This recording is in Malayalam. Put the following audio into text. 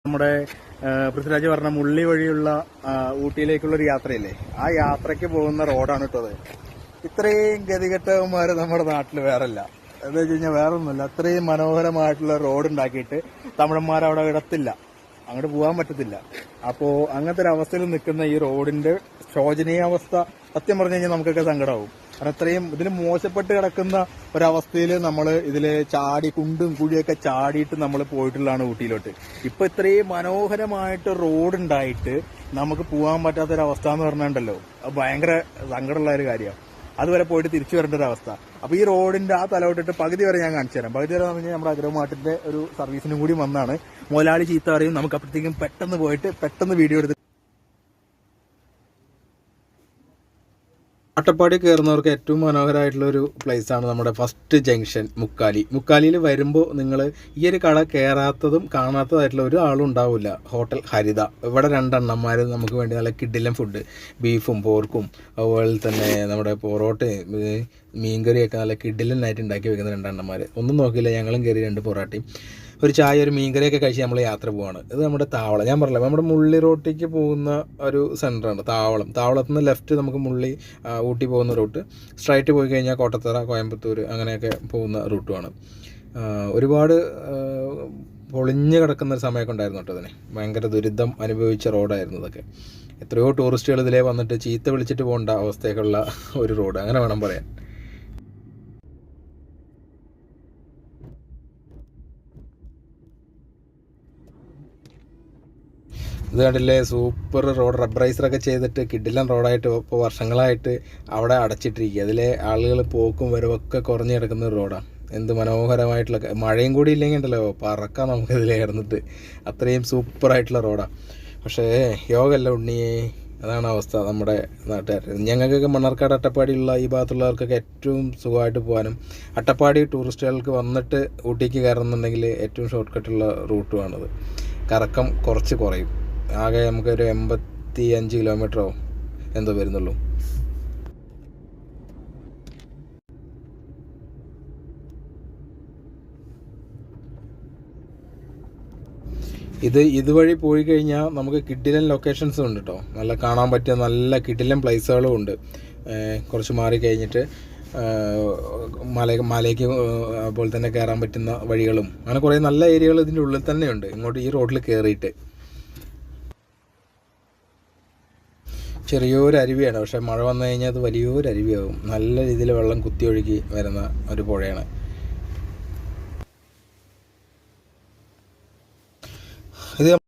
നമ്മുടെ പൃഥ്വിരാജ് പറഞ്ഞ മുള്ളി വഴിയുള്ള ഊട്ടിയിലേക്കുള്ളൊരു യാത്രയില്ലേ, ആ യാത്രയ്ക്ക് പോകുന്ന റോഡാണ് ഇട്ടത്. ഇത്രയും ഗതികെട്ടവന്മാര് നമ്മുടെ നാട്ടിൽ വേറല്ല. എന്താ വെച്ച് കഴിഞ്ഞാൽ വേറൊന്നുമില്ല, അത്രയും മനോഹരമായിട്ടുള്ള റോഡ് ഉണ്ടാക്കിയിട്ട് തമിഴന്മാരവിടെ ഇടത്തില്ല, അങ്ങോട്ട് പോകാൻ പറ്റത്തില്ല. അപ്പോ അങ്ങനത്തെ ഒരു അവസ്ഥയിൽ നിൽക്കുന്ന ഈ റോഡിന്റെ ശോചനീയാവസ്ഥ സത്യം പറഞ്ഞു കഴിഞ്ഞാൽ നമുക്കൊക്കെ സങ്കടമാവും. കാരണം അത്രയും ഇതിന് മോശപ്പെട്ട് കിടക്കുന്ന ഒരവസ്ഥയിൽ നമ്മൾ ഇതില് ചാടി കുണ്ടും കുഴിയൊക്കെ ചാടിയിട്ട് നമ്മൾ പോയിട്ടുള്ളതാണ് ഊട്ടിയിലോട്ട്. ഇപ്പൊ ഇത്രയും മനോഹരമായിട്ട് റോഡ് ഉണ്ടായിട്ട് നമുക്ക് പോകാൻ പറ്റാത്തൊരവസ്ഥ എന്ന് പറഞ്ഞിട്ടുണ്ടല്ലോ, അത് ഭയങ്കര സങ്കടമുള്ള ഒരു കാര്യമാണ്. അതുവരെ പോയിട്ട് തിരിച്ചു വരേണ്ട ഒരു അവസ്ഥ. അപ്പൊ ഈ റോഡിന്റെ ആ തലവിട്ടിട്ട് പകുതി വരെ ഞാൻ കാണിച്ചു തരാം. പകുതി വരെ എന്ന് പറഞ്ഞാൽ നമ്മുടെ അഗ്രമാട്ടിന്റെ ഒരു സർവീസിനും കൂടി വന്നാണ്. മുതലാളി ചീത്ത പറയും, നമുക്ക് അപ്പോഴത്തേക്കും പെട്ടെന്ന് പോയിട്ട് പെട്ടെന്ന് വീഡിയോ എടുത്ത്. അട്ടപ്പാടി കയറുന്നവർക്ക് ഏറ്റവും മനോഹരമായിട്ടുള്ള ഒരു പ്ലേസാണ് നമ്മുടെ ഫസ്റ്റ് ജംഗ്ഷൻ മുക്കാലി. മുക്കാലിയിൽ വരുമ്പോൾ നിങ്ങൾ ഈ ഒരു കട കയറാത്തതും കാണാത്തതായിട്ടുള്ള ഒരു ആളും ഉണ്ടാവില്ല. ഹോട്ടൽ ഹരിത. ഇവിടെ രണ്ടെണ്ണന്മാർ നമുക്ക് വേണ്ടി നല്ല കിഡിലൻ ഫുഡ്, ബീഫും പോർക്കും അതുപോലെ തന്നെ നമ്മുടെ പൊറോട്ടയും മീൻകറിയൊക്കെ നല്ല കിഡിലനായിട്ട് ഉണ്ടാക്കി വെക്കുന്ന രണ്ടെണ്ണന്മാർ. ഒന്നും നോക്കിയില്ല, ഞങ്ങളും കയറി 2 പൊറോട്ടയും ഒരു ചായ ഒരു മീൻകറിയൊക്കെ കഴിച്ച് നമ്മൾ യാത്ര പോവാണ്. ഇത് നമ്മുടെ താവളം. ഞാൻ പറഞ്ഞില്ല, നമ്മുടെ മുള്ളി റോട്ടിലേക്ക് പോകുന്ന ഒരു സെൻറ്ററാണ് താവളം. താവളത്തിൽ നിന്ന് ലെഫ്റ്റ് നമുക്ക് മുള്ളി ഊട്ടി പോകുന്ന റൂട്ട്, സ്ട്രൈറ്റ് പോയി കഴിഞ്ഞാൽ കോട്ടത്തറ, കോയമ്പത്തൂർ അങ്ങനെയൊക്കെ പോകുന്ന റൂട്ടുമാണ്. ഒരുപാട് പൊളിഞ്ഞ് കിടക്കുന്ന ഒരു സമയമൊക്കെ ഉണ്ടായിരുന്നു കേട്ടോ. അതിന് ഭയങ്കര ദുരിതം അനുഭവിച്ച റോഡായിരുന്നു ഇതൊക്കെ. എത്രയോ ടൂറിസ്റ്റുകൾ ഇതിലേ വന്നിട്ട് ചീത്ത വിളിച്ചിട്ട് പോകേണ്ട അവസ്ഥയൊക്കെയുള്ള ഒരു റോഡ്, അങ്ങനെ വേണം പറയാൻ. ഇത് കണ്ടില്ലേ, സൂപ്പർ റോഡ്. റബ്ബറൈസറൊക്കെ ചെയ്തിട്ട് കിഡിലൻ റോഡായിട്ട് ഇപ്പോൾ വർഷങ്ങളായിട്ട് അവിടെ അടച്ചിട്ടിരിക്കുക. അതിലെ ആളുകൾ പോക്കും വരവൊക്കെ കുറഞ്ഞു കിടക്കുന്ന ഒരു റോഡാണ്. എന്ത് മനോഹരമായിട്ടുള്ള, മഴയും കൂടി ഇല്ലെങ്കിൽ ഉണ്ടല്ലോ പറക്കാം നമുക്കിതിൽ കിടന്നിട്ട്. അത്രയും സൂപ്പറായിട്ടുള്ള റോഡാണ്. പക്ഷേ യോഗമല്ല ഉണ്ണിയേ, അതാണ് അവസ്ഥ നമ്മുടെ നാട്ടുകാർ. ഞങ്ങൾക്കൊക്കെ മണ്ണാർക്കാട് അട്ടപ്പാടിയുള്ള ഈ ഭാഗത്തുള്ളവർക്കൊക്കെ ഏറ്റവും സുഖമായിട്ട് പോകാനും അട്ടപ്പാടി ടൂറിസ്റ്റുകൾക്ക് വന്നിട്ട് ഊട്ടിക്ക് കയറുന്നുണ്ടെങ്കിൽ ഏറ്റവും ഷോർട്ട് കട്ടുള്ള റൂട്ടുമാണത്. കറക്കം കുറച്ച് കുറയും. ആകെ നമുക്കൊരു 85 കിലോമീറ്ററോ എന്തോ വരുന്നുള്ളൂ. ഇതുവഴി പോയി കഴിഞ്ഞാൽ നമുക്ക് കിഡിലൻ ലൊക്കേഷൻസും ഉണ്ട് കേട്ടോ. നല്ല കാണാൻ പറ്റിയ നല്ല കിഡിലൻ പ്ലേസുകളും ഉണ്ട്. കുറച്ച് മാറി കഴിഞ്ഞിട്ട് മലയ്ക്ക് അതുപോലെ തന്നെ കയറാൻ പറ്റുന്ന വഴികളും അങ്ങനെ കുറേ നല്ല ഏരിയകൾ ഇതിൻ്റെ ഉള്ളിൽ തന്നെയുണ്ട്. ഇങ്ങോട്ട് ഈ റോഡിൽ കയറിയിട്ട് ചെറിയൊരു അരുവിയാണ്, പക്ഷേ മഴ വന്നു കഴിഞ്ഞാൽ അത് വലിയൊരു അരുവിയാകും. നല്ല രീതിയിൽ വെള്ളം കുത്തിയൊഴുകി വരുന്ന ഒരു പുഴയാണ് ഇത്.